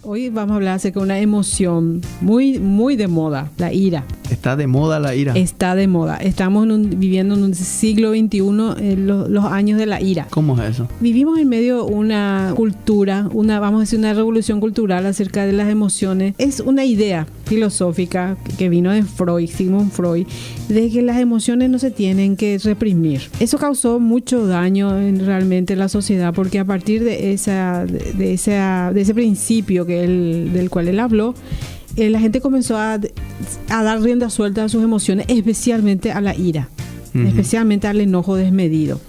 Hoy vamos a hablar acerca de una emoción muy, muy de moda, la ira. ¿Está de moda la ira? Está de moda. Estamos viviendo en un siglo XXI, los años de la ira. ¿Cómo es eso? Vivimos en medio de una cultura, vamos a decir, una revolución cultural acerca de las emociones. Es una idea filosófica que vino de Freud, Sigmund Freud, de que las emociones no se tienen que reprimir. Eso causó mucho daño realmente en la sociedad, porque a partir de ese principio del cual él habló, la gente comenzó a dar rienda suelta a sus emociones, especialmente a la ira, especialmente al enojo desmedido.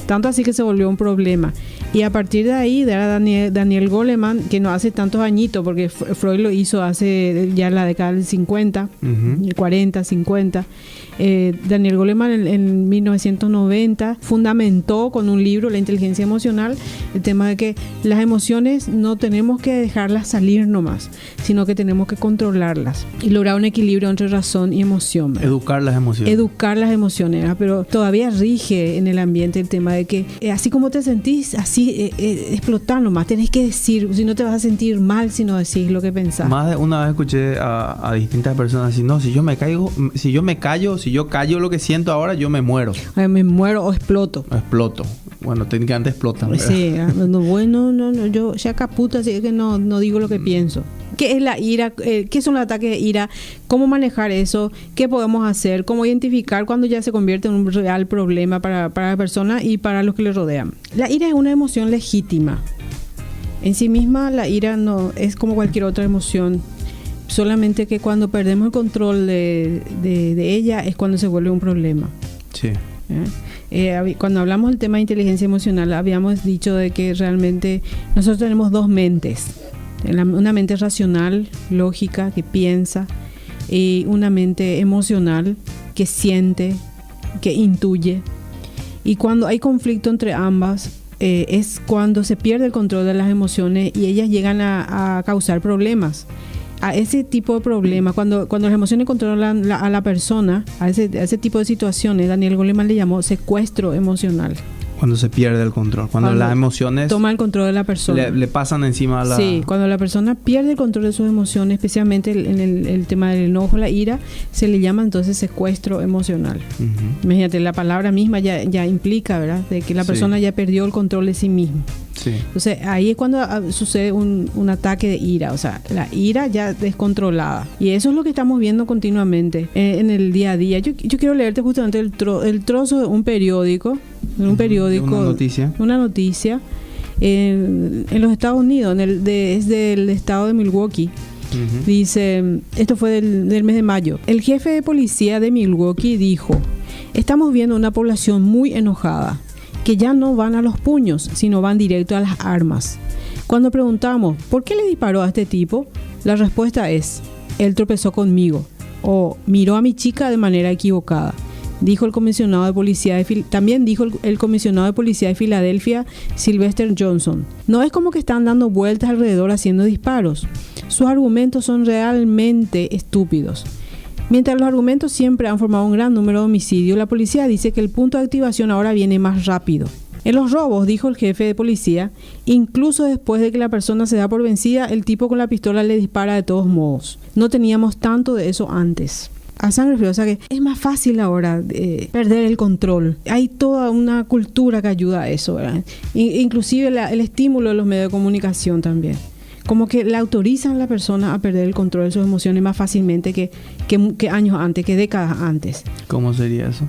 Tanto así que se volvió un problema. Y a partir de ahí, era Daniel Goleman, que no hace tantos añitos, porque Freud lo hizo hace ya en la década del 50, 40, 50. Daniel Goleman en 1990 fundamentó con un libro, La inteligencia emocional, el tema de que las emociones no tenemos que dejarlas salir nomás, sino que tenemos que controlarlas y lograr un equilibrio entre razón y emoción, ¿verdad? Educar las emociones. Educar las emociones, ¿verdad? Pero todavía rige en el ambiente el tema de que así como te sentís, así explotar nomás, tenés que decir, si no te vas a sentir mal si no decís lo que pensás. Más de una vez escuché a distintas personas decir, no, si yo callo lo que siento ahora, yo me muero. Me muero o exploto. Exploto. Bueno, técnicamente explotan, ¿verdad? Sí, no, yo ya caputa, así que no digo lo que pienso. ¿Qué es la ira? ¿Qué son los ataques de ira? ¿Cómo manejar eso? ¿Qué podemos hacer? ¿Cómo identificar cuando ya se convierte en un real problema para la persona y para los que le rodean? La ira es una emoción legítima. En sí misma, la ira no es como cualquier otra emoción. Solamente que cuando perdemos el control de ella es cuando se vuelve un problema. Sí. Cuando hablamos del tema de inteligencia emocional, habíamos dicho de que realmente nosotros tenemos dos mentes. Una mente racional, lógica, que piensa, y una mente emocional, que siente, que intuye. Y cuando hay conflicto entre ambas, es cuando se pierde el control de las emociones y ellas llegan a causar problemas. A ese tipo de problemas, cuando las emociones controlan a la persona, a ese tipo de situaciones, Daniel Goleman le llamó secuestro emocional. Cuando se pierde el control, cuando las emociones toma el control de la persona, le pasan encima a la... Sí, cuando la persona pierde el control de sus emociones, especialmente en el tema del enojo, la ira, se le llama entonces secuestro emocional. Imagínate, la palabra misma ya implica, ¿verdad?, de que la persona ya perdió el control de sí misma. Sí. Entonces ahí es cuando sucede un ataque de ira, o sea, la ira ya descontrolada. Y eso es lo que estamos viendo continuamente en el día a día. Yo quiero leerte justamente el trozo de un periódico, una noticia en los Estados Unidos, es del estado de Milwaukee. Dice, esto fue del mes de mayo. El jefe de policía de Milwaukee dijo: estamos viendo una población muy enojada, que ya no van a los puños, sino van directo a las armas. Cuando preguntamos ¿por qué le disparó a este tipo?, la respuesta es: él tropezó conmigo o miró a mi chica de manera equivocada, dijo el comisionado de policía también dijo el comisionado de policía de Filadelfia, Sylvester Johnson. No es como que están dando vueltas alrededor haciendo disparos. Sus argumentos son realmente estúpidos. Mientras los argumentos siempre han formado un gran número de homicidios, la policía dice que el punto de activación ahora viene más rápido. En los robos, dijo el jefe de policía, incluso después de que la persona se da por vencida, el tipo con la pistola le dispara de todos modos. No teníamos tanto de eso antes. A sangre fría, o sea que es más fácil ahora perder el control. Hay toda una cultura que ayuda a eso, ¿verdad? Inclusive el estímulo de los medios de comunicación también. Como que le autorizan a la persona a perder el control de sus emociones más fácilmente que años antes, que décadas antes. ¿Cómo sería eso?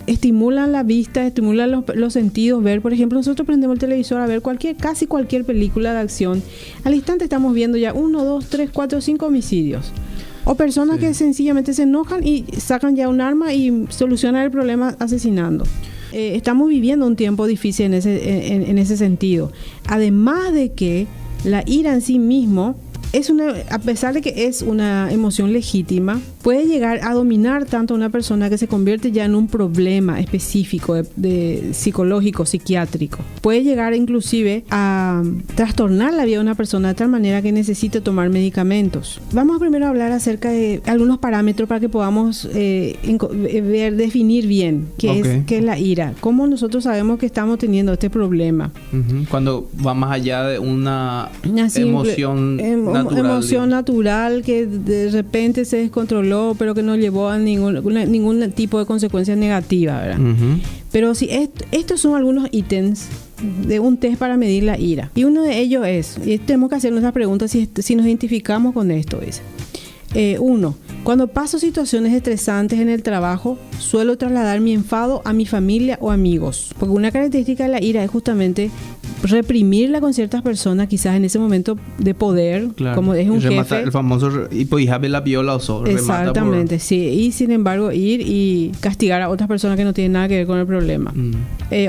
Estimulan la vista, estimulan los sentidos, ver, por ejemplo, nosotros prendemos el televisor a ver casi cualquier película de acción. Al instante estamos viendo ya 1, 2, 3, 4, 5 homicidios. O personas que sencillamente se enojan y sacan ya un arma y solucionan el problema asesinando. Estamos viviendo un tiempo difícil en ese sentido. Además de que la ira en sí mismo a pesar de que es una emoción legítima, puede llegar a dominar tanto a una persona que se convierte ya en un problema específico de psicológico, psiquiátrico. Puede llegar inclusive a trastornar la vida de una persona de tal manera que necesite tomar medicamentos. Vamos primero a hablar acerca de algunos parámetros para que podamos definir bien qué es la ira. ¿Cómo nosotros sabemos que estamos teniendo este problema? Cuando va más allá de una emoción natural. Emoción natural que de repente se descontroló, pero que no llevó a ningún tipo de consecuencia negativa, ¿verdad? Pero si estos son algunos ítems de un test para medir la ira. Y uno de ellos es, y tenemos que hacer nuestra pregunta si nos identificamos con esto, es. 1. Cuando paso situaciones estresantes en el trabajo, suelo trasladar mi enfado a mi familia o amigos. Porque una característica de la ira es justamente reprimirla con ciertas personas, quizás en ese momento de poder, claro, como es un jefe. El famoso y la piola o so. Exactamente, sí. Y sin embargo ir y castigar a otras personas que no tienen nada que ver con el problema.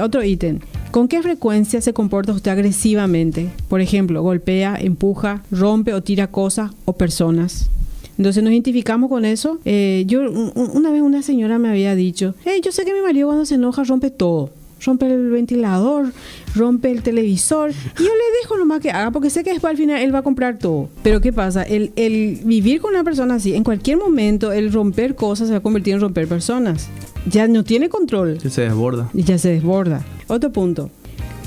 Otro ítem. ¿Con qué frecuencia se comporta usted agresivamente? Por ejemplo, golpea, empuja, rompe o tira cosas o personas. Entonces nos identificamos con eso. Una vez una señora me había dicho, yo sé que mi marido cuando se enoja rompe todo. Rompe el ventilador, rompe el televisor. Y yo le dejo nomás que haga, porque sé que después al final él va a comprar todo. Pero ¿qué pasa? El vivir con una persona así, en cualquier momento, el romper cosas se va a convertir en romper personas. Ya no tiene control. Ya se desborda. Y ya se desborda. Otro punto.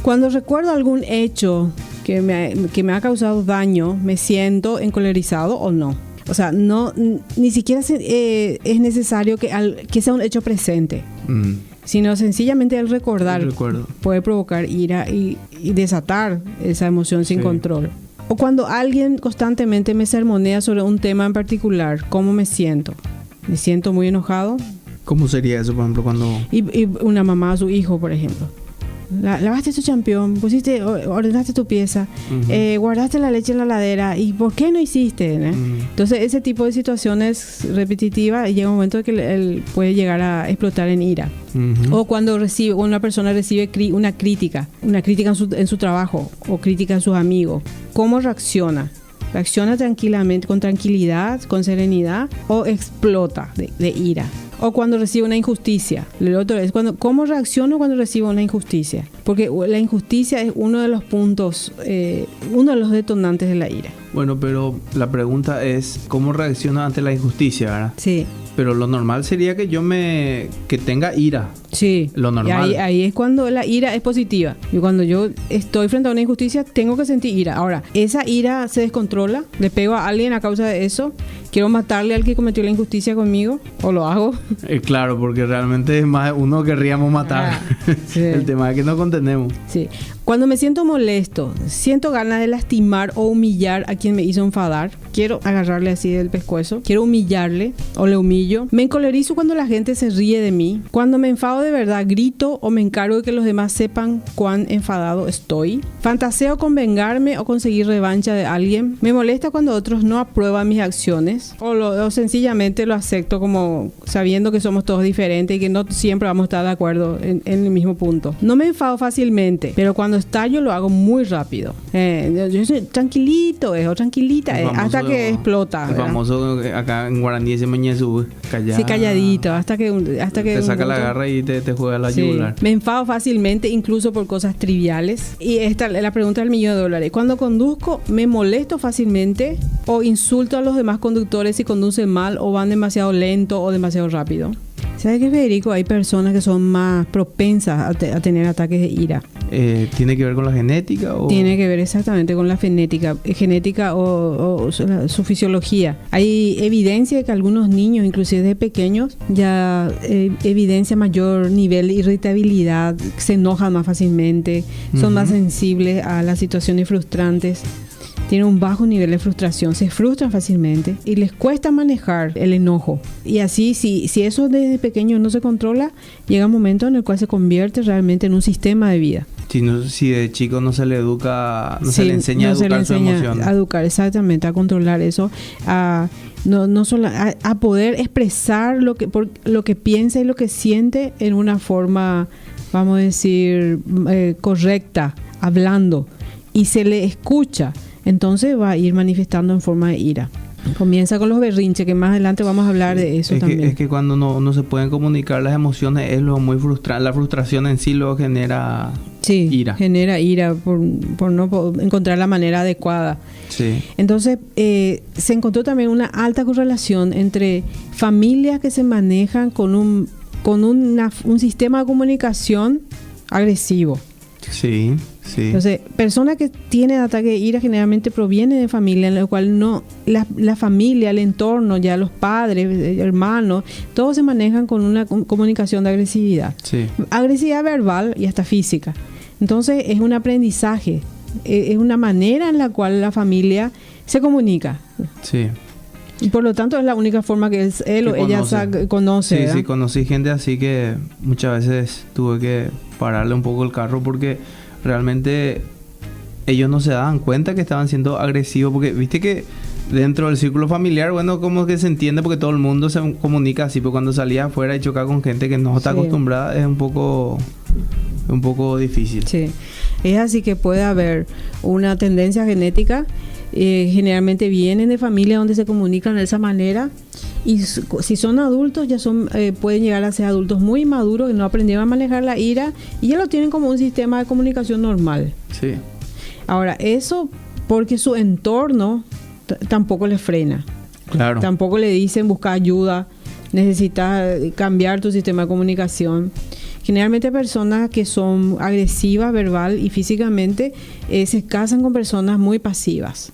Cuando recuerdo algún hecho que me ha causado daño, ¿me siento encolerizado o no? O sea, ni siquiera es necesario que sea un hecho presente. Sino sencillamente el recordar puede provocar ira y desatar esa emoción sin control. O cuando alguien constantemente me sermonea sobre un tema en particular, ¿cómo me siento? ¿Me siento muy enojado? ¿Cómo sería eso, por ejemplo, cuando...? Y una mamá a su hijo, por ejemplo. Lavaste tu champión, ordenaste tu pieza, guardaste la leche en la heladera, ¿y por qué no hiciste? Entonces ese tipo de situaciones repetitivas llega un momento que él puede llegar a explotar en ira. O cuando una persona recibe una crítica en su trabajo o crítica en sus amigos, ¿cómo reacciona? ¿Reacciona tranquilamente, con tranquilidad, con serenidad, o explota de ira? O cuando recibe una injusticia. El otro es ¿cómo reacciono cuando recibo una injusticia? Porque la injusticia es uno de los puntos, uno de los detonantes de la ira. Bueno, pero la pregunta es, ¿cómo reacciono ante la injusticia, verdad? Sí. Pero lo normal sería que que tenga ira. Sí. Lo normal. Y ahí es cuando la ira es positiva. Y cuando yo estoy frente a una injusticia, tengo que sentir ira. Ahora, esa ira se descontrola, le pego a alguien a causa de eso, quiero matarle al que cometió la injusticia conmigo, o lo hago. Claro, porque realmente es más uno querríamos matar. Sí. El tema es que no contenemos. Sí. Cuando me siento molesto, siento ganas de lastimar o humillar a quien me hizo enfadar, quiero agarrarle así del pescuezo, quiero humillarle o le humillo. Me encolerizo cuando la gente se ríe de mí. Cuando me enfado de verdad, grito o me encargo de que los demás sepan cuán enfadado estoy. Fantaseo con vengarme o conseguir revancha de alguien. Me molesta cuando otros no aprueban mis acciones o sencillamente lo acepto como sabiendo que somos todos diferentes y que no siempre vamos a estar de acuerdo en el mismo punto. No me enfado fácilmente, pero cuando estallo lo hago muy rápido. Yo soy tranquilito o tranquilita hasta que explota. El famoso acá en guaraní ese mañezu, callado. Sí, calladito, hasta que te saca la garra y te juega la yugular. Me enfado fácilmente, incluso por cosas triviales. Y esta es la pregunta del $1,000,000. Cuando conduzco, me molesto fácilmente o insulto a los demás conductores si conducen mal o van demasiado lento o demasiado rápido. ¿Sabes qué, Federico? Hay personas que son más propensas a tener ataques de ira. ¿Tiene que ver con la genética? Tiene que ver exactamente con la genética o su fisiología. Hay evidencia de que algunos niños, inclusive de pequeños, ya evidencia mayor nivel de irritabilidad, se enojan más fácilmente, son más sensibles a las situaciones frustrantes. Tienen un bajo nivel de frustración, se frustran fácilmente y les cuesta manejar el enojo. Y así, si eso desde pequeño no se controla, llega un momento en el cual se convierte realmente en un sistema de vida. Si de chico no se le educa, se le enseña a educar su emoción. A educar, exactamente, a controlar eso, a poder expresar lo que piensa y lo que siente en una forma, vamos a decir, correcta, hablando, y se le escucha. entonces va a ir manifestando en forma de ira. Comienza con los berrinches, que más adelante vamos a hablar de eso también. Es que cuando no se pueden comunicar las emociones es lo muy frustrante. La frustración en sí lo genera ira. Genera ira por no encontrar la manera adecuada. Sí. Entonces, se encontró también una alta correlación entre familias que se manejan con un sistema de comunicación agresivo. Sí, sí. Entonces, personas que tienen ataque de ira generalmente provienen de familias en la cual la familia, el entorno, ya los padres, hermanos, todos se manejan con una comunicación de agresividad. Sí. Agresividad verbal y hasta física. Entonces, es un aprendizaje, es una manera en la cual la familia se comunica. Sí. Y por lo tanto es la única forma que él o ella conoce. Sí, conocí gente así que muchas veces tuve que pararle un poco el carro porque realmente ellos no se daban cuenta que estaban siendo agresivos, porque viste que dentro del círculo familiar, bueno, como que se entiende porque todo el mundo se comunica así, pero cuando salía afuera y chocaba con gente que no está acostumbrada es un poco difícil. Sí, es así que puede haber una tendencia genética. Generalmente vienen de familias donde se comunican de esa manera, y si son adultos ya pueden llegar a ser adultos muy maduros que no aprendieron a manejar la ira y ya lo tienen como un sistema de comunicación normal. Sí. Ahora, eso porque su entorno tampoco les frena. Claro. Tampoco le dicen busca ayuda, necesitas cambiar tu sistema de comunicación. Generalmente personas que son agresivas verbal y físicamente se casan con personas muy pasivas.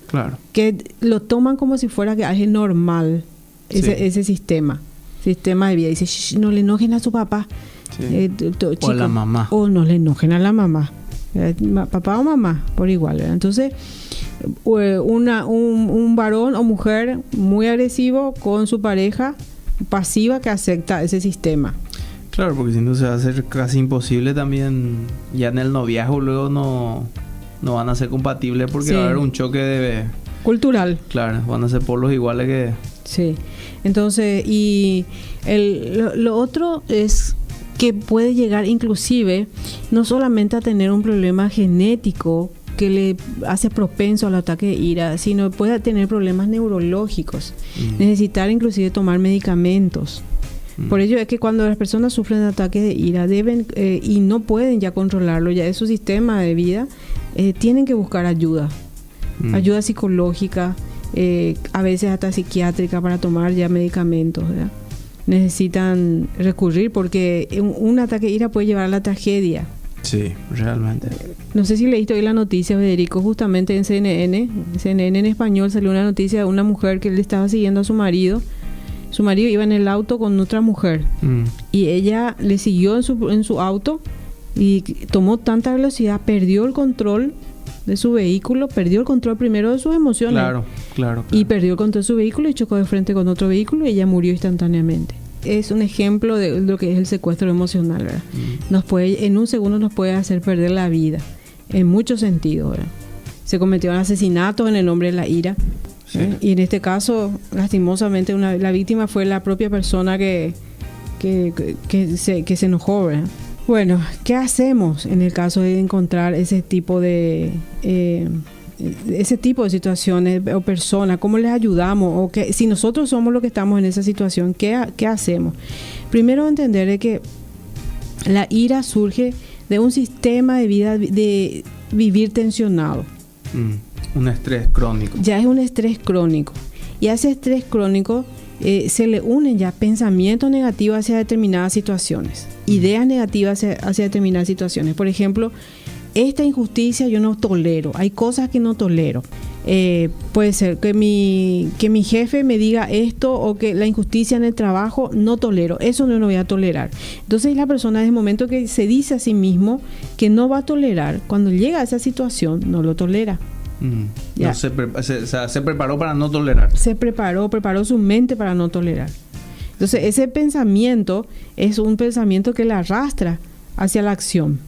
Claro. Que lo toman como si fuera que es normal ese sistema de vida. Dice, no le enojen a su papá. Sí. O a la mamá. O no le enojen a la mamá. Papá o mamá, por igual, ¿verdad? Entonces, un varón o mujer muy agresivo con su pareja pasiva que acepta ese sistema. Claro, porque si no se va a hacer casi imposible también. Ya en el noviazgo luego no van a ser compatibles porque va a haber un choque cultural. Claro, van a ser polos iguales que... Sí. Entonces, y lo otro es que puede llegar inclusive no solamente a tener un problema genético que le hace propenso al ataque de ira, sino puede tener problemas neurológicos, necesitar inclusive tomar medicamentos. Por ello es que cuando las personas sufren de ataques de ira deben y no pueden ya controlarlo, ya es su sistema de vida, tienen que buscar ayuda psicológica, a veces hasta psiquiátrica para tomar ya medicamentos, ¿verdad? Necesitan recurrir porque un ataque de ira puede llevar a la tragedia. Sí, realmente. No sé si leíste hoy la noticia, Federico, justamente en CNN en español salió una noticia de una mujer que le estaba siguiendo a su marido. Su marido iba en el auto con otra mujer y ella le siguió en su auto y tomó tanta velocidad, perdió el control de su vehículo, perdió el control primero de sus emociones. Claro. Y perdió el control de su vehículo y chocó de frente con otro vehículo y ella murió instantáneamente. Es un ejemplo de lo que es el secuestro emocional, ¿verdad? En un segundo nos puede hacer perder la vida, en muchos sentidos, ¿verdad? Se cometieron asesinatos en el nombre de la ira. Sí. Y en este caso, lastimosamente, la víctima fue la propia persona que se enojó, ¿verdad? Bueno, ¿qué hacemos en el caso de encontrar ese tipo de situaciones o personas? ¿Cómo les ayudamos? O si nosotros somos los que estamos en esa situación, ¿qué hacemos? Primero, entender que la ira surge de un sistema de vida de vivir tensionado. Un estrés crónico. Ya es un estrés crónico. Y a ese estrés crónico se le unen ya pensamientos negativos hacia determinadas situaciones, ideas negativas hacia determinadas situaciones. Por ejemplo, esta injusticia yo no tolero, hay cosas que no tolero. Puede ser que mi jefe me diga esto, o que la injusticia en el trabajo no tolero, eso no lo voy a tolerar. Entonces la persona, desde el momento que se dice a sí mismo que no va a tolerar, cuando llega a esa situación no lo tolera. No, se preparó para no tolerar. Preparó su mente para no tolerar. Entonces ese pensamiento es un pensamiento que la arrastra hacia la acción.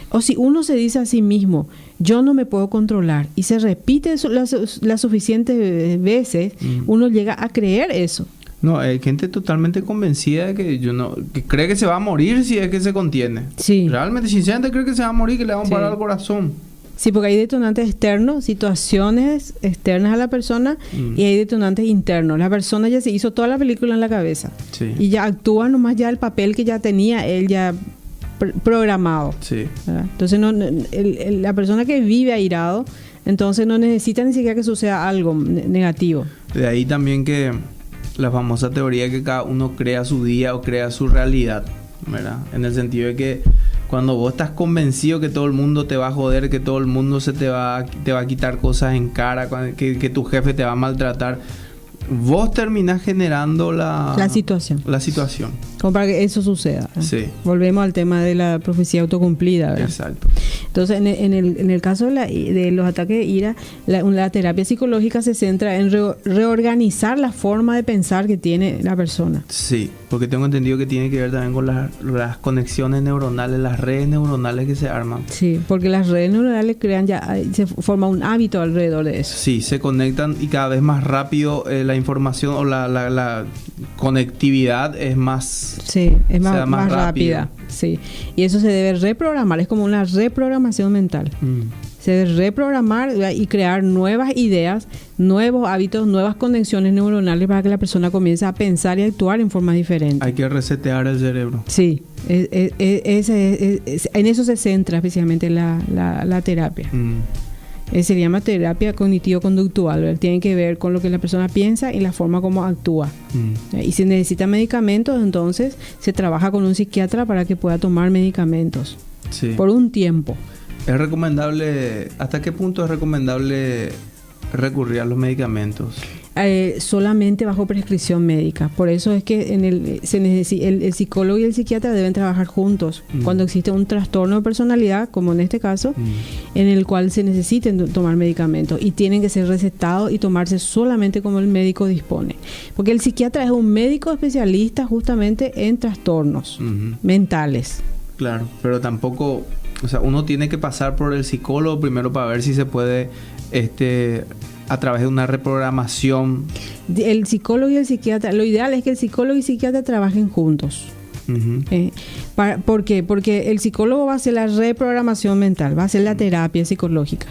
O si uno se dice a sí mismo, yo no me puedo controlar, y se repite las suficientes veces, uno llega a creer eso. No, hay gente totalmente convencida de que cree que se va a morir si es que se contiene. Sí. Realmente, sinceramente, cree que se va a morir, que le van a parar el corazón. Sí, porque hay detonantes externos, situaciones externas a la persona, y hay detonantes internos. La persona ya se hizo toda la película en la cabeza. Sí. Y ya actúa nomás ya el papel que ya tenía él ya programado. Sí. ¿Verdad? Entonces la persona que vive airado, entonces no necesita ni siquiera que suceda algo negativo. De ahí también que la famosa teoría que cada uno crea su día o crea su realidad, ¿verdad? En el sentido de que cuando vos estás convencido que todo el mundo te va a joder, que todo el mundo te va a quitar cosas en cara, que tu jefe te va a maltratar, vos terminás generando la situación. Como para que eso suceda. Sí. Volvemos al tema de la profecía autocumplida, ¿verdad? Exacto. Entonces, en el caso de los ataques de ira, la terapia psicológica se centra en reorganizar la forma de pensar que tiene la persona. Sí, porque tengo entendido que tiene que ver también con las conexiones neuronales, las redes neuronales que se arman. Sí, porque las redes neuronales se forma un hábito alrededor de eso. Sí, se conectan y cada vez más rápido la información o la conectividad es más... Sí, es más rápida. Sí. Y eso se debe reprogramar, es como una reprogramación mental. Se debe reprogramar y crear nuevas ideas, nuevos hábitos, nuevas conexiones neuronales para que la persona comience a pensar y actuar en forma diferente. Hay que resetear el cerebro. Sí, en eso se centra especialmente la terapia. Se llama terapia cognitivo-conductual, ¿verdad? Tiene que ver con lo que la persona piensa y la forma como actúa. Y si necesita medicamentos, entonces se trabaja con un psiquiatra para que pueda tomar medicamentos. Sí. Por un tiempo. ¿Es recomendable, hasta qué punto es recomendable recurrir a los medicamentos? Solamente bajo prescripción médica. Por eso es que el psicólogo y el psiquiatra deben trabajar juntos cuando existe un trastorno de personalidad, como en este caso, en el cual se necesiten tomar medicamentos y tienen que ser recetados y tomarse solamente como el médico dispone. Porque el psiquiatra es un médico especialista justamente en trastornos mentales. Claro, pero tampoco, o sea, uno tiene que pasar por el psicólogo primero para ver si se puede a través de una reprogramación. El psicólogo y el psiquiatra, lo ideal es que el psicólogo y el psiquiatra trabajen juntos. ¿Por qué? Porque el psicólogo va a hacer la reprogramación mental, va a hacer la terapia psicológica.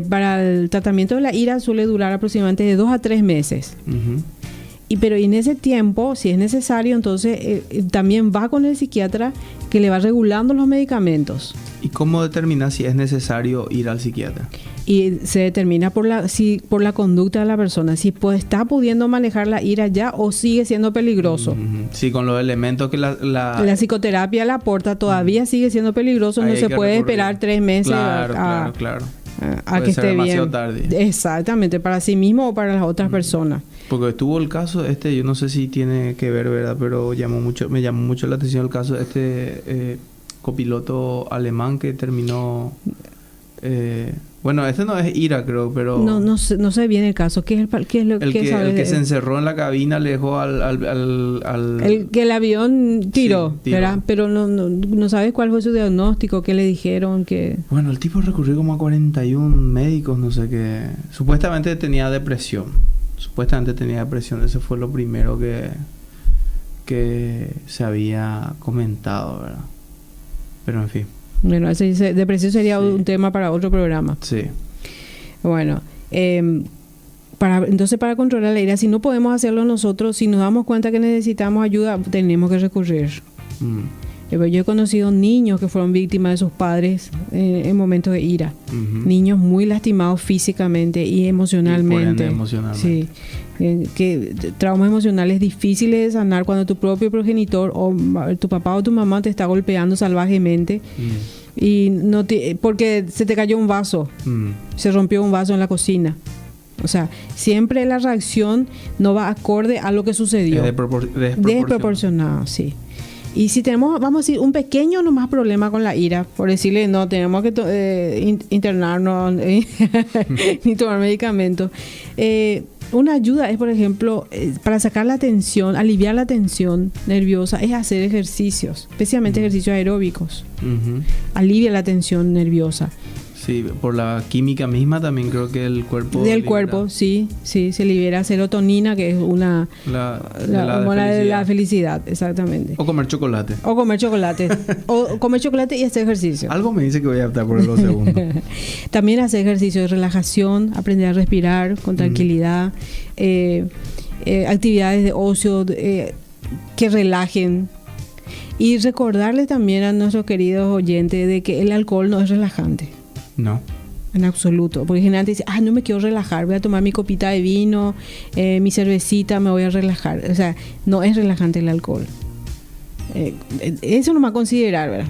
Para el tratamiento de la ira suele durar aproximadamente de 2 a 3 meses. Pero en ese tiempo, si es necesario, entonces también va con el psiquiatra que le va regulando los medicamentos. ¿Y cómo determina si es necesario ir al psiquiatra? Y se determina por la conducta de la persona, si está pudiendo manejar la ira ya o sigue siendo peligroso. Sí, con los elementos que la psicoterapia le aporta todavía sigue siendo peligroso, no se puede esperar 3 meses claro. A que esté bien. Tarde. Exactamente, para sí mismo o para las otras personas. Porque estuvo el caso yo no sé si tiene que ver, ¿verdad? Pero me llamó mucho la atención el caso de copiloto alemán que terminó... bueno, este no es ira, creo, pero... No sé bien el caso. ¿Qué es lo que sabes? El que se encerró en la cabina le dejó al el que el avión tiró, sí, ¿verdad? Pero no sabes cuál fue su diagnóstico, qué le dijeron, que... Bueno, el tipo recurrió como a 41 médicos, no sé qué. Supuestamente tenía depresión. Ese fue lo primero que se había comentado, ¿verdad? Pero en fin. Bueno, depresión sería un tema para otro programa. Sí. Bueno, entonces para controlar la ira, si no podemos hacerlo nosotros, si nos damos cuenta que necesitamos ayuda, tenemos que recurrir. Yo he conocido niños que fueron víctimas de sus padres en momentos de ira. Niños muy lastimados físicamente y emocionalmente. Sí. Que traumas emocionales difíciles de sanar cuando tu propio progenitor o tu papá o tu mamá te está golpeando salvajemente y porque se te cayó un vaso, se rompió un vaso en la cocina. O sea, siempre la reacción no va acorde a lo que sucedió. Desproporcionada, sí. Y si tenemos, vamos a decir, un pequeño nomás problema con la ira, por decirle, no, tenemos que internarnos ni tomar medicamentos. Una ayuda es, por ejemplo, para sacar la tensión, aliviar la tensión nerviosa, es hacer ejercicios, especialmente ejercicios aeróbicos. Alivia la tensión nerviosa. Sí, por la química misma también creo que el cuerpo... Del libera cuerpo, sí, se libera serotonina, que es una la hormona de la felicidad. felicidad, exactamente. O comer chocolate. O comer chocolate. O comer chocolate y hacer ejercicio. Algo me dice que voy a optar por los segundos. También hacer ejercicio de relajación, aprender a respirar con tranquilidad, actividades de ocio que relajen. Y recordarles también a nuestros queridos oyentes de que el alcohol no es relajante. No. En absoluto. Porque generalmente dice, no me quiero relajar, voy a tomar mi copita de vino, mi cervecita, me voy a relajar. O sea, no es relajante el alcohol. Eso no va a considerar, ¿verdad?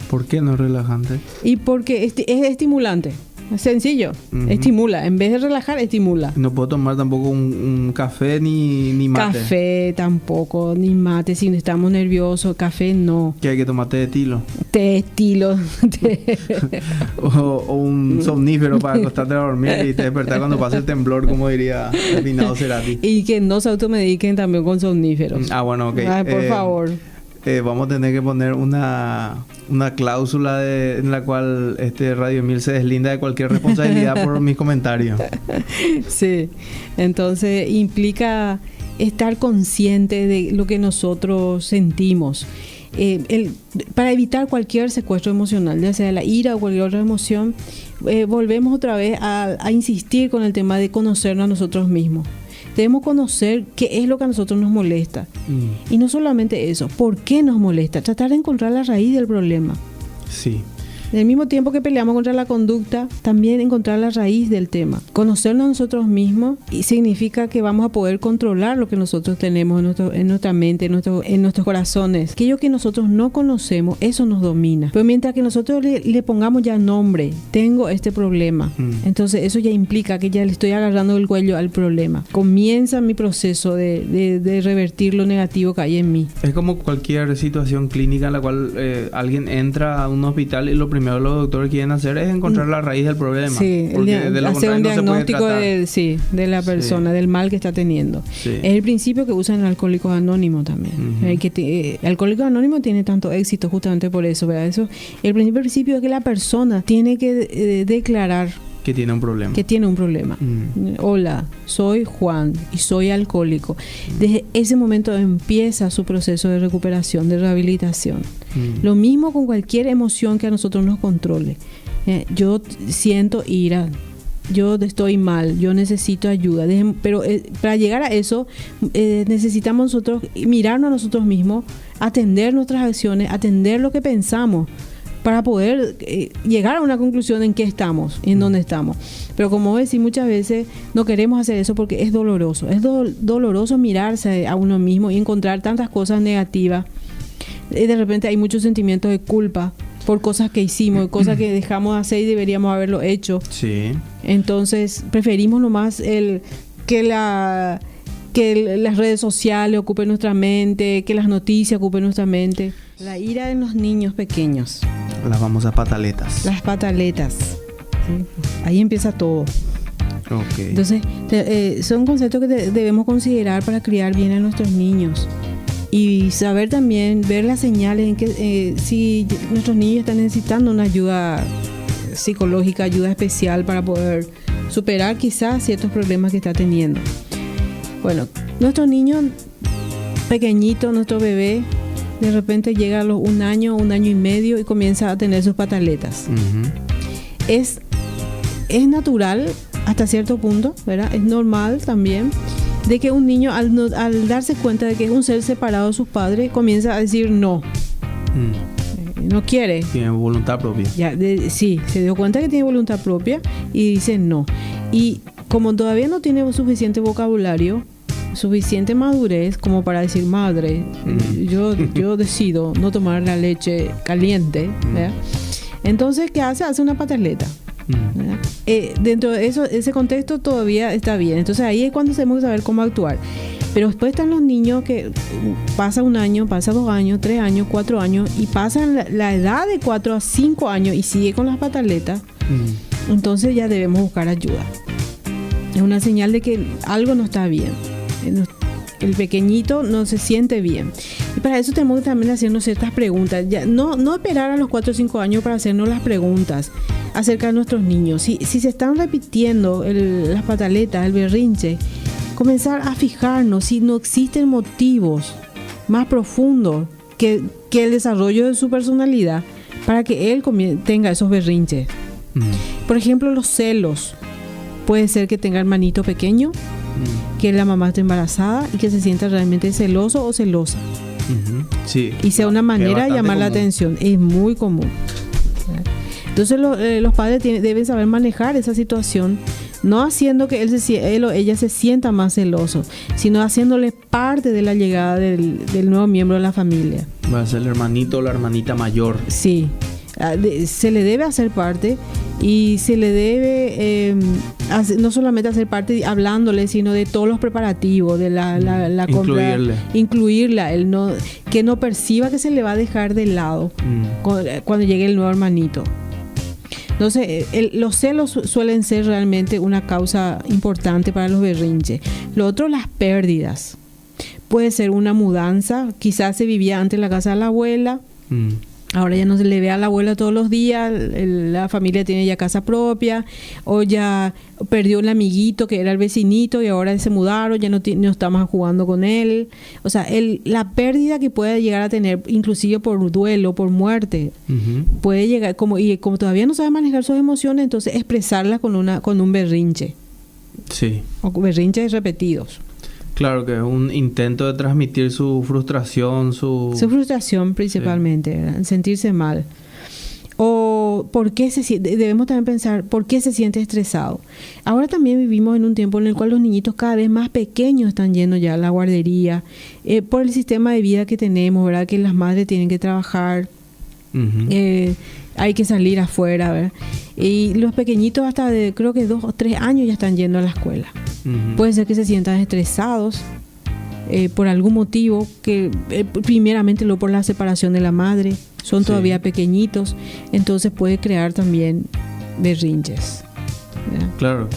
¿Por qué no es relajante? Y porque es estimulante. Es sencillo. Ujú. Estimula. En vez de relajar, estimula. No puedo tomar tampoco un café ni mate. Café tampoco, ni mate. Si estamos nerviosos, café no. Que hay que tomar té de tilo. Té estilo. O un somnífero para acostarte a dormir y te despertar cuando pase el temblor, como diría el finado Cerati. Y que no se automediquen también con somníferos. Bueno, ok. Ay, por favor. Vamos a tener que poner una cláusula en la cual Radio 1000 se deslinda de cualquier responsabilidad por mis comentarios. Sí, entonces implica estar consciente de lo que nosotros sentimos. Para evitar cualquier secuestro emocional, ya sea la ira o cualquier otra emoción, volvemos otra vez a insistir con el tema de conocernos a nosotros mismos. Debemos conocer qué es lo que a nosotros nos molesta. Y no solamente eso, ¿por qué nos molesta? Tratar de encontrar la raíz del problema. Sí. En el mismo tiempo que peleamos contra la conducta, también encontrar la raíz del tema. Conocernos a nosotros mismos y significa que vamos a poder controlar lo que nosotros tenemos en nuestra mente, en nuestros corazones. Aquello que nosotros no conocemos, eso nos domina. Pero mientras que nosotros le pongamos ya nombre, tengo este problema, entonces eso ya implica que ya le estoy agarrando el cuello al problema. Comienza mi proceso de revertir lo negativo que hay en mí. Es como cualquier situación clínica en la cual alguien entra a un hospital y lo primero que los doctores quieren hacer es encontrar la raíz del problema. Sí, hacer un diagnóstico de la persona, del mal que está teniendo. Sí. Es el principio que usan en Alcohólicos Anónimos también. Alcohólicos Anónimos tiene tanto éxito justamente por eso, ¿verdad? El principio es que la persona tiene que declarar que tiene un problema. Hola, soy Juan y soy alcohólico. Desde ese momento empieza su proceso de recuperación, de rehabilitación. Lo mismo con cualquier emoción que a nosotros nos controle. Yo siento ira, yo estoy mal, yo necesito ayuda. Pero para llegar a eso necesitamos nosotros mirarnos a nosotros mismos, atender nuestras acciones, atender lo que pensamos, para poder llegar a una conclusión en qué estamos, en dónde estamos. Pero como decís, muchas veces no queremos hacer eso porque es doloroso. Es doloroso mirarse a uno mismo y encontrar tantas cosas negativas. De repente hay muchos sentimientos de culpa por cosas que hicimos, cosas que dejamos de hacer y deberíamos haberlo hecho. Sí. Entonces preferimos nomás que las redes sociales ocupen nuestra mente, que las noticias ocupen nuestra mente. La ira de los niños pequeños. Las famosas pataletas. Las pataletas. ¿Sí? Ahí empieza todo. Okay. Entonces, son conceptos que debemos considerar para criar bien a nuestros niños. Y saber también, ver las señales en que si nuestros niños están necesitando una ayuda psicológica, ayuda especial para poder superar quizás ciertos problemas que está teniendo. Bueno, nuestro niño pequeñito, nuestro bebé, de repente llega a los 1 año y medio y comienza a tener sus pataletas. Es natural hasta cierto punto, ¿verdad? Es normal también de que un niño al darse cuenta de que es un ser separado de sus padres comienza a decir no. No quiere. Tiene voluntad propia. Sí, se dio cuenta que tiene voluntad propia y dice no. Y como todavía no tiene suficiente vocabulario, suficiente madurez como para decir, madre, yo decido no tomar la leche caliente, ¿verdad? Entonces, ¿qué hace? Hace una pataleta. Dentro de ese contexto todavía está bien. Entonces ahí es cuando tenemos que saber cómo actuar. Pero después están los niños que pasa 1 año, pasa 2 años, 3 años, 4 años y pasan la edad de 4 a 5 años y sigue con las pataletas. Entonces ya debemos buscar ayuda. Es una señal de que algo no está bien. El pequeñito no se siente bien. Y para eso tenemos que también hacernos ciertas preguntas. No esperar a los 4 o 5 años para hacernos las preguntas. acerca de nuestros niños. Si se están repitiendo las pataletas, el berrinche, comenzar a fijarnos si no existen motivos más profundos que el desarrollo de su personalidad para que él tenga esos berrinches. Por ejemplo, los celos. Puede ser que tenga hermanito pequeño, que la mamá esté embarazada y que se sienta realmente celoso o celosa. Sí. Y sea una manera de llamar la atención. Es muy común. Entonces los padres deben saber manejar esa situación, no haciendo que él o ella se sienta más celoso, sino haciéndole parte de la llegada del nuevo miembro de la familia. Va a ser el hermanito o la hermanita mayor. Sí, se le debe hacer parte y se le debe no solamente hacer parte hablándole, sino de todos los preparativos, de la compra, incluirla, que no perciba que se le va a dejar de lado cuando llegue el nuevo hermanito. Entonces, los celos suelen ser realmente una causa importante para los berrinches. Lo otro, las pérdidas. Puede ser una mudanza, quizás se vivía antes en la casa de la abuela, ahora ya no se le ve a la abuela todos los días, la familia tiene ya casa propia, o ya perdió un amiguito que era el vecinito y ahora se mudaron, ya no está más jugando con él. O sea, la pérdida que puede llegar a tener, inclusive por duelo, por muerte, puede llegar, como todavía no sabe manejar sus emociones, entonces expresarla con un berrinche. Sí. O berrinches repetidos. Claro que es un intento de transmitir su frustración, su frustración principalmente, ¿verdad? Sentirse mal. O por qué debemos también pensar por qué se siente estresado. Ahora también vivimos en un tiempo en el cual los niñitos cada vez más pequeños están yendo ya a la guardería, por el sistema de vida que tenemos, ¿verdad? Que las madres tienen que trabajar, hay que salir afuera, ¿verdad? Y los pequeñitos hasta creo que 2 o 3 años ya están yendo a la escuela. Puede ser que se sientan estresados por algún motivo, que primeramente por la separación de la madre, son todavía pequeñitos, entonces puede crear también berrinches. ¿Verdad? Claro,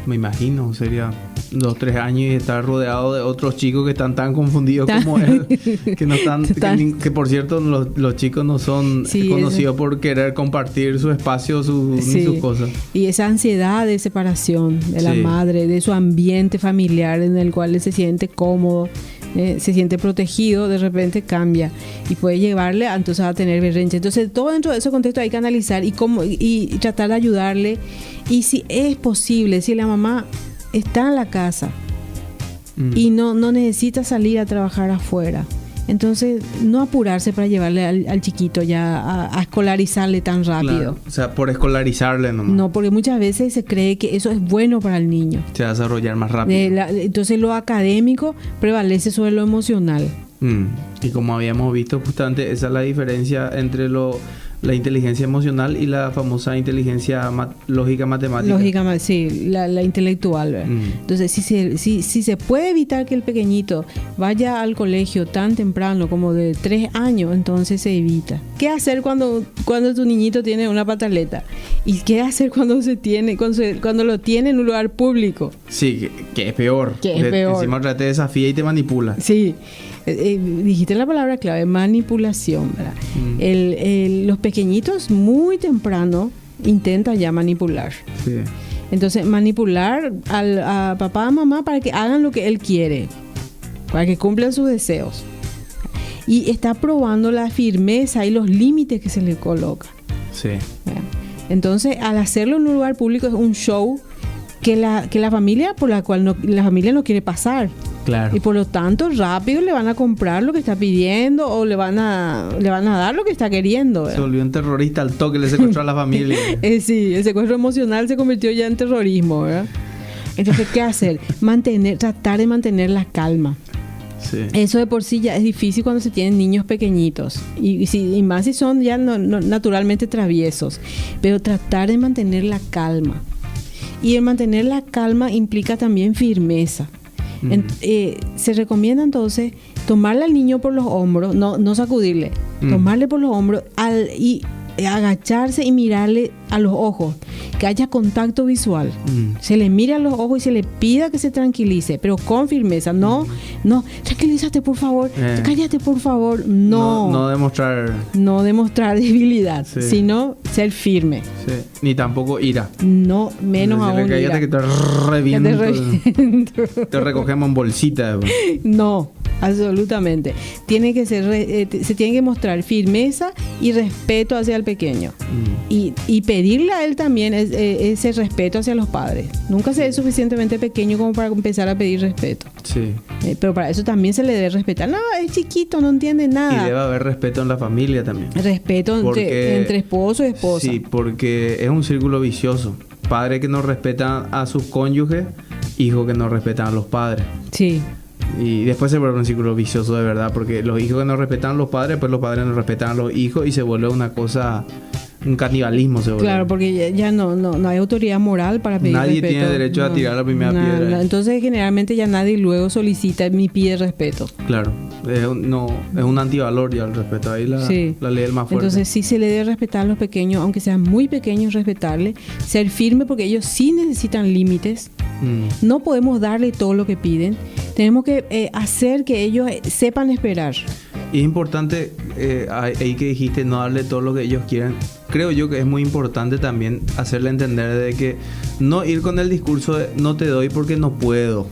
me imagino, sería 2 o 3 años y estar rodeado de otros chicos que están tan confundidos como él, que no están, que por cierto los chicos no son conocidos por querer compartir su espacio, ni sus cosas. Y esa ansiedad de separación de la madre, de su ambiente familiar en el cual él se siente cómodo, se siente protegido, de repente cambia y puede llevarle entonces a tener berrinche. Entonces todo dentro de ese contexto hay que analizar y tratar de ayudarle, y si es posible, si la mamá está en la casa y no necesita salir a trabajar afuera, entonces no apurarse para llevarle al chiquito ya a escolarizarle tan rápido. Claro. O sea, por escolarizarle nomás. No, porque muchas veces se cree que eso es bueno para el niño. Se va a desarrollar más rápido. Entonces lo académico prevalece sobre lo emocional. Y como habíamos visto, justamente esa es la diferencia entre la inteligencia emocional y la famosa inteligencia lógica matemática. Lógica, sí, la intelectual, ¿verdad? Entonces, si se puede evitar que el pequeñito vaya al colegio tan temprano como de 3 años, entonces se evita. ¿Qué hacer cuando tu niñito tiene una pataleta? ¿Y qué hacer cuando lo tiene en un lugar público? Sí, que es peor. Encima te desafía y te manipula. Sí. Dijiste la palabra clave, manipulación, ¿verdad? Los pequeñitos muy temprano intentan ya manipular. Sí. Entonces, manipular a papá, a mamá para que hagan lo que él quiere, para que cumplan sus deseos. Y está probando la firmeza y los límites que se le coloca. Sí. ¿Verdad? Entonces, al hacerlo en un lugar público es un show que la familia, por la cual la familia no quiere pasar. Claro. Y por lo tanto, rápido le van a comprar lo que está pidiendo o le van a dar lo que está queriendo, ¿verdad? Se volvió un terrorista al toque, le secuestró a la familia. Sí, el secuestro emocional se convirtió ya en terrorismo, ¿verdad? Entonces, ¿qué hacer? Tratar de mantener la calma. Sí. Eso de por sí ya es difícil cuando se tienen niños pequeñitos y más si son ya naturalmente traviesos, pero tratar de mantener la calma. Y el mantener la calma implica también firmeza. Se recomienda entonces tomarle al niño por los hombros, no sacudirle, tomarle por los hombros y agacharse y mirarle a los ojos, que haya contacto visual. Se le mira a los ojos y se le pida que se tranquilice, pero con firmeza. No, tranquilízate por favor, cállate por favor. No demostrar. No demostrar debilidad, Sí. sino ser firme. Sí. Ni tampoco ira. No, menos aún Cállate ira. que te reviento. Que te reviento. Te recogemos en bolsita. No, absolutamente. Tiene que ser, se tiene que mostrar firmeza y respeto hacia el pequeño. Y pedirle a él también ese respeto hacia los padres. Nunca se es suficientemente pequeño como para empezar a pedir respeto. Sí. Pero para eso también se le debe respetar. No, es chiquito, no entiende nada. Y debe haber respeto en la familia también. Respeto entre esposo y esposa. Sí, porque es un círculo vicioso. Padres que no respetan a sus cónyuges, hijos que no respetan a los padres. Sí. Y después se vuelve un círculo vicioso de verdad, porque los hijos que no respetan a los padres, pues los padres no respetan a los hijos y se vuelve una cosa, un canibalismo se vuelve. Claro, porque ya no hay autoridad moral para pedir Nadie respeto. tiene derecho a tirar la primera piedra. Entonces generalmente ya nadie luego solicita ni pide respeto. Claro, es un antivalor ya el respeto. Ahí la ley es más fuerte. Entonces sí se le debe respetar a los pequeños, aunque sean muy pequeños, respetarle, ser firme porque ellos sí necesitan límites. No podemos darle todo lo que piden. Tenemos que hacer que ellos sepan esperar. Y es importante, ahí que dijiste, no darle todo lo que ellos quieren. Creo yo que es muy importante también hacerle entender de que no ir con el discurso de no te doy porque no puedo,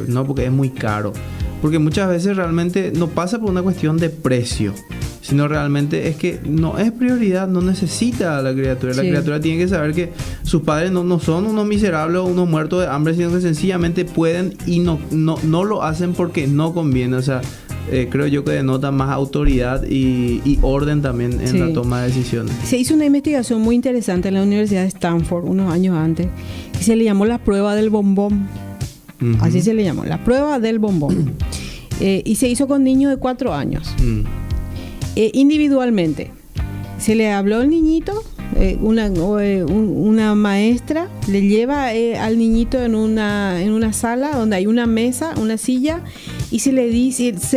no porque es muy caro. Porque muchas veces realmente no pasa por una cuestión de precio, sino realmente es que no es prioridad, no necesita a la criatura. La criatura tiene que saber que sus padres no son unos miserables o unos muertos de hambre, sino que sencillamente pueden y no lo hacen porque no conviene. O sea, creo yo que denota más autoridad y orden también en la toma de decisiones. Se hizo una investigación muy interesante en la Universidad de Stanford unos años antes, que se le llamó la prueba del bombón. Así se le llamó, la prueba del bombón. Y se hizo con niños de 4 años. Individualmente. Se le habló al niñito, una maestra le lleva al niñito en una sala donde hay una mesa, una silla, y se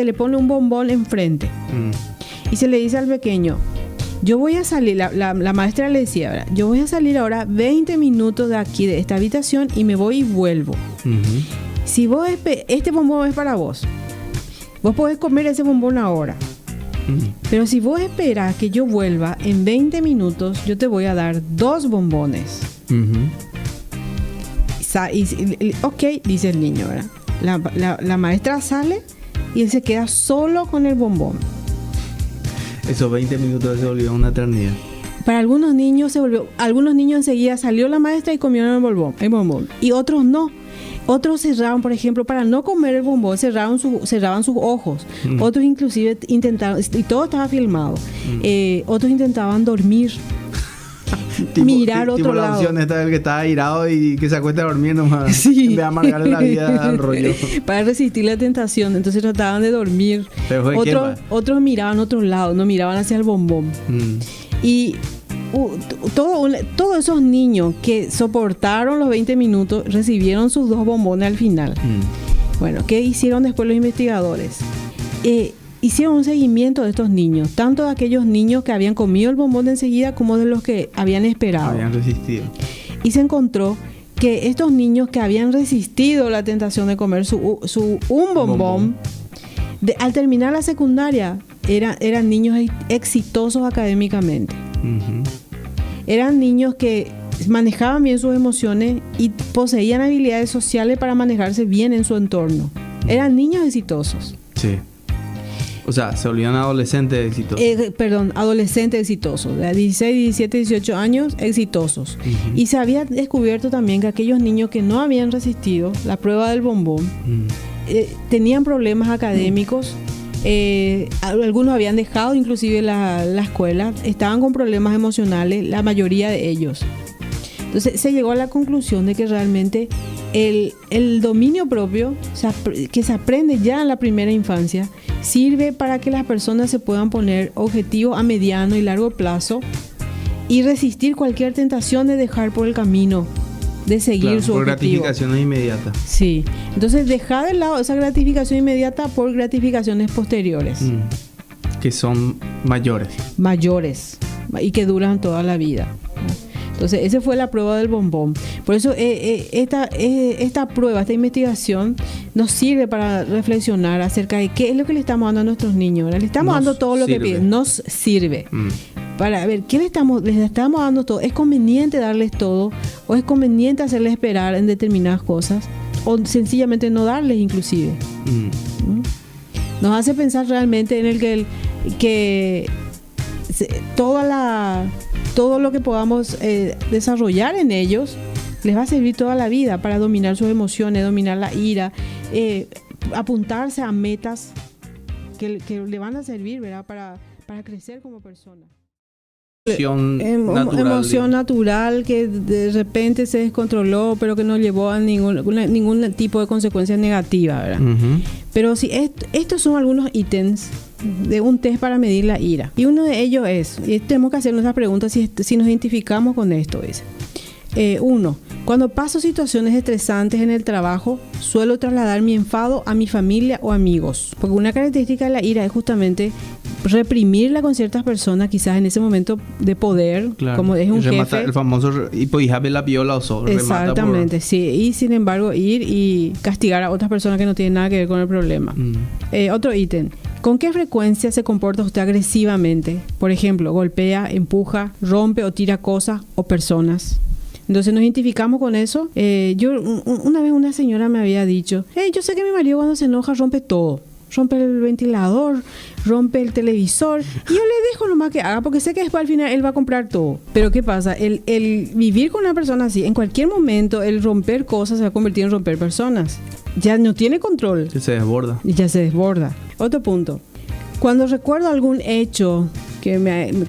le pone un bombón enfrente. Y se le dice al pequeño, yo voy a salir, la maestra le decía, ¿verdad? Yo voy a salir ahora 20 minutos de aquí, de esta habitación, y me voy y vuelvo. Si vos, este bombón es para vos. Vos podés comer ese bombón ahora. Pero si vos esperas que yo vuelva en 20 minutos, yo te voy a dar 2 bombones. Ok, dice el niño, ¿verdad? La maestra sale y él se queda solo con el bombón. Esos 20 minutos se volvieron una eternidad. Para algunos niños algunos niños enseguida salió la maestra y comieron el bombón. Y otros no. Otros cerraban, por ejemplo, para no comer el bombón, cerraban sus ojos. Otros inclusive intentaron, y todo estaba filmado, otros intentaban dormir, mirar otro lado. La opción esta del que está airado y que se acuesta a dormir nomás, en vez de amargarle la vida al rollo. Para resistir la tentación, entonces trataban de dormir. Otros miraban a otro lado, no miraban hacia el bombón. Y todos esos niños que soportaron los 20 minutos recibieron sus 2 bombones al final. Bueno, ¿qué hicieron después los investigadores? Hicieron un seguimiento de estos niños, tanto de aquellos niños que habían comido el bombón de enseguida como de los que habían esperado. Habían resistido. Y se encontró que estos niños que habían resistido la tentación de comer un bombón. Al terminar la secundaria eran niños exitosos académicamente. Eran niños que manejaban bien sus emociones y poseían habilidades sociales para manejarse bien en su entorno. Eran niños exitosos. Sí. O sea, se volvían adolescentes exitosos. Adolescentes exitosos. De 16, 17, 18 años, exitosos. Y se había descubierto también que aquellos niños que no habían resistido la prueba del bombón tenían problemas académicos. Algunos habían dejado inclusive la escuela, estaban con problemas emocionales, la mayoría de ellos. Entonces se llegó a la conclusión de que realmente el dominio propio que se aprende ya en la primera infancia sirve para que las personas se puedan poner objetivos a mediano y largo plazo y resistir cualquier tentación de dejar por el camino, de seguir su objetivo. Por gratificaciones inmediatas. Sí. Entonces, dejar de lado esa gratificación inmediata por gratificaciones posteriores. Que son mayores. y que duran toda la vida. Entonces, esa fue la prueba del bombón. Por eso, esta prueba, esta investigación, nos sirve para reflexionar acerca de qué es lo que le estamos dando a nuestros niños, ¿verdad? Le estamos dando todo lo que piden. Nos sirve. Para ver, ¿qué les estamos dando todo? ¿Es conveniente darles todo? ¿O es conveniente hacerles esperar en determinadas cosas? ¿O sencillamente no darles inclusive? Nos hace pensar realmente en el que todo lo que podamos desarrollar en ellos les va a servir toda la vida para dominar sus emociones, dominar la ira, apuntarse a metas que le van a servir, ¿verdad? Para crecer como persona. Emoción natural que de repente se descontroló, pero que no llevó a ningún tipo de consecuencia negativa, ¿verdad? Pero sí, estos son algunos ítems de un test para medir la ira. Y uno de ellos es, y tenemos que hacernos la pregunta si nos identificamos con esto, es 1. Cuando paso situaciones estresantes en el trabajo, suelo trasladar mi enfado a mi familia o amigos. Porque una característica de la ira es justamente reprimirla con ciertas personas, quizás en ese momento de poder, claro, como es un jefe. El famoso la viola o so, exactamente, sí. Y sin embargo, ir y castigar a otras personas que no tienen nada que ver con el problema. Otro ítem. ¿Con qué frecuencia se comporta usted agresivamente? Por ejemplo, golpea, empuja, rompe o tira cosas o personas. Entonces nos identificamos con eso. Una vez una señora me había dicho, yo sé que mi marido cuando se enoja rompe todo. Rompe el ventilador, rompe el televisor. Y yo le dejo nomás que haga, porque sé que después al final él va a comprar todo. Pero ¿qué pasa? El vivir con una persona así, en cualquier momento, el romper cosas se va a convertir en romper personas. Ya no tiene control. Ya se desborda. Y ya se desborda. Otro punto. Cuando recuerdo algún hecho que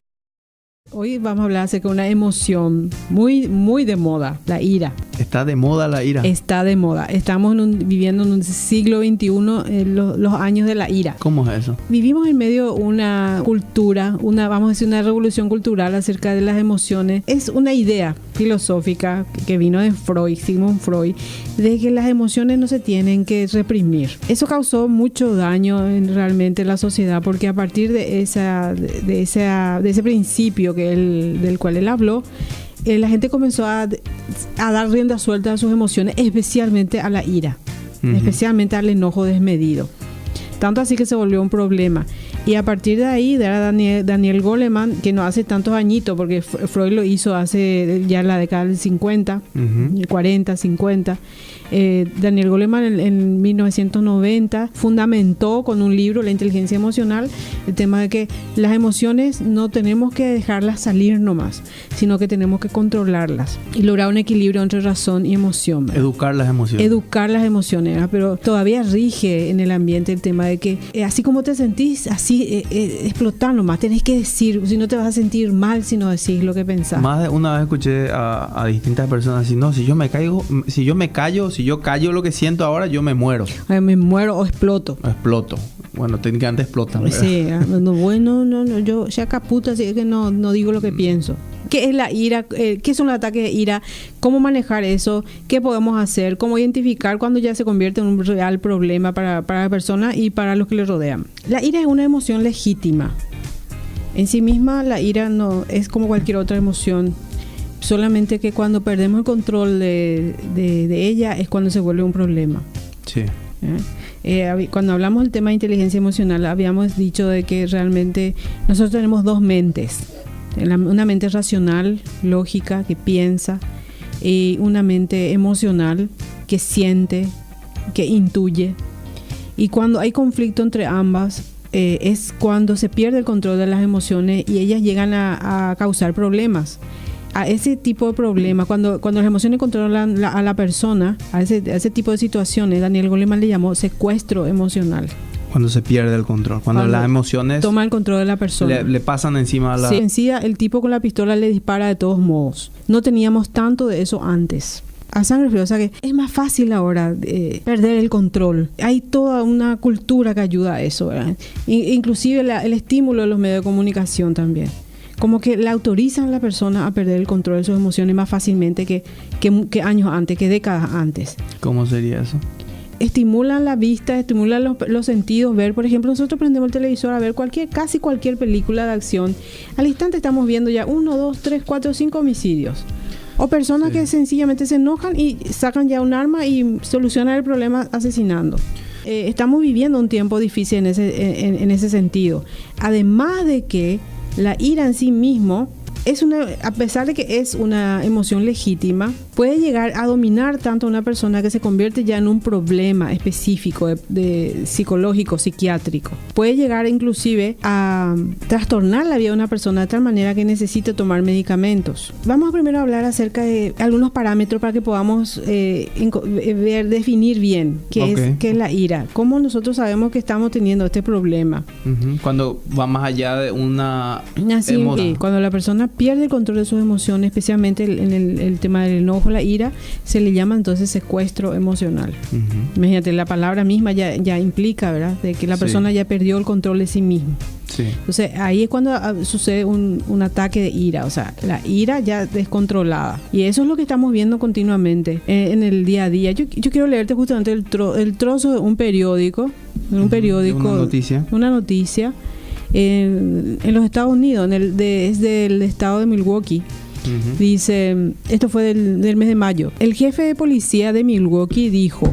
hoy vamos a hablar acerca de una emoción muy, muy de moda, la ira. ¿Está de moda la ira? Está de moda. Estamos viviendo en un siglo XXI, los años de la ira. ¿Cómo es eso? Vivimos en medio de una cultura, vamos a decir, una revolución cultural acerca de las emociones. Es una idea filosófica que vino de Freud, Sigmund Freud, de que las emociones no se tienen que reprimir. Eso causó mucho daño realmente en la sociedad, porque a partir de ese principio del cual él habló, la gente comenzó a dar rienda suelta a sus emociones, especialmente a la ira, especialmente al enojo desmedido. Tanto así que se volvió un problema. Y a partir de ahí, era Daniel Goleman, que no hace tantos añitos, porque Freud lo hizo hace ya en la década del 50, 40, 50. Daniel Goleman en 1990 fundamentó con un libro, La inteligencia emocional, el tema de que las emociones no tenemos que dejarlas salir nomás, sino que tenemos que controlarlas y lograr un equilibrio entre razón y emoción, ¿verdad? Educar las emociones. Educar las emociones, ¿verdad? Pero todavía rige en el ambiente el tema de que así como te sentís, así explotar nomás, tenés que decir, si no te vas a sentir mal si no decís lo que pensás. Más de una vez escuché a distintas personas decir, no, si yo me callo lo que siento ahora, yo me muero. Me muero o exploto. Bueno, técnicamente explota, ¿verdad? Sí, yo ya caputa, así que no digo lo que pienso. ¿Qué es la ira? ¿Qué son los ataques de ira? ¿Cómo manejar eso? ¿Qué podemos hacer? ¿Cómo identificar cuando ya se convierte en un real problema para la persona y para los que le rodean? La ira es una emoción legítima. En sí misma, la ira no es como cualquier otra emoción. Solamente que cuando perdemos el control de ella es cuando se vuelve un problema. Sí. Cuando hablamos del tema de inteligencia emocional, habíamos dicho de que realmente nosotros tenemos dos mentes. Una mente racional, lógica, que piensa, y una mente emocional, que siente, que intuye. Y cuando hay conflicto entre ambas, es cuando se pierde el control de las emociones y ellas llegan a causar problemas. A ese tipo de problemas, cuando las emociones controlan a la persona, a ese tipo de situaciones, Daniel Goleman le llamó secuestro emocional. Cuando se pierde el control, cuando las emociones toma el control de la persona, le pasan encima a la... Sí, encima el tipo con la pistola le dispara de todos modos. No teníamos tanto de eso antes. A sangre fría, o sea que es más fácil ahora perder el control. Hay toda una cultura que ayuda a eso, ¿verdad? Inclusive el estímulo de los medios de comunicación también. Como que le autorizan a la persona a perder el control de sus emociones más fácilmente que años antes, que décadas antes. ¿Cómo sería eso? estimulan la vista, estimulan los sentidos, ver, por ejemplo, nosotros prendemos el televisor a ver casi cualquier película de acción. Al instante estamos viendo ya 1, 2, 3, 4, 5 homicidios. O personas que sencillamente se enojan y sacan ya un arma y solucionan el problema asesinando. Estamos viviendo un tiempo difícil en ese sentido. Además de que la ira en sí mismo a pesar de que es una emoción legítima, puede llegar a dominar tanto a una persona que se convierte ya en un problema específico de psicológico, psiquiátrico. Puede llegar inclusive a trastornar la vida de una persona de tal manera que necesite tomar medicamentos. Vamos primero a hablar acerca de algunos parámetros para que podamos definir bien qué es la ira. ¿Cómo nosotros sabemos que estamos teniendo este problema? Cuando va más allá de una emoción. Cuando la persona pierde el control de sus emociones, especialmente en el tema del enojo, la ira, se le llama entonces secuestro emocional. Imagínate, la palabra misma ya implica, ¿verdad?, de que la persona ya perdió el control de sí mismo. Sí. Entonces ahí es cuando sucede un ataque de ira, o sea, la ira ya descontrolada. Y eso es lo que estamos viendo continuamente en el día a día. Yo quiero leerte justamente el trozo de un periódico, una noticia en los Estados Unidos, desde el estado de Milwaukee. Dice, esto fue del mes de mayo. El jefe de policía de Milwaukee dijo: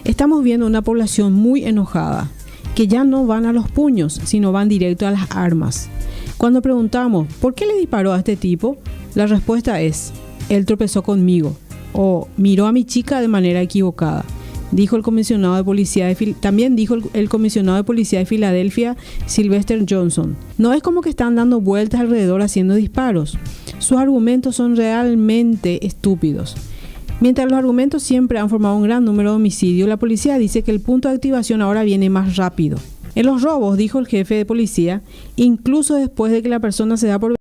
estamos viendo una población muy enojada, que ya no van a los puños, sino van directo a las armas. Cuando preguntamos, ¿por qué le disparó a este tipo?, la respuesta es: él tropezó conmigo, o miró a mi chica de manera equivocada. Dijo el comisionado de policía también dijo el comisionado de policía de Filadelfia, Sylvester Johnson. No es como que están dando vueltas alrededor haciendo disparos. Sus argumentos son realmente estúpidos. Mientras los argumentos siempre han formado un gran número de homicidios, la policía dice que el punto de activación ahora viene más rápido. En los robos, dijo el jefe de policía, incluso después de que la persona se da por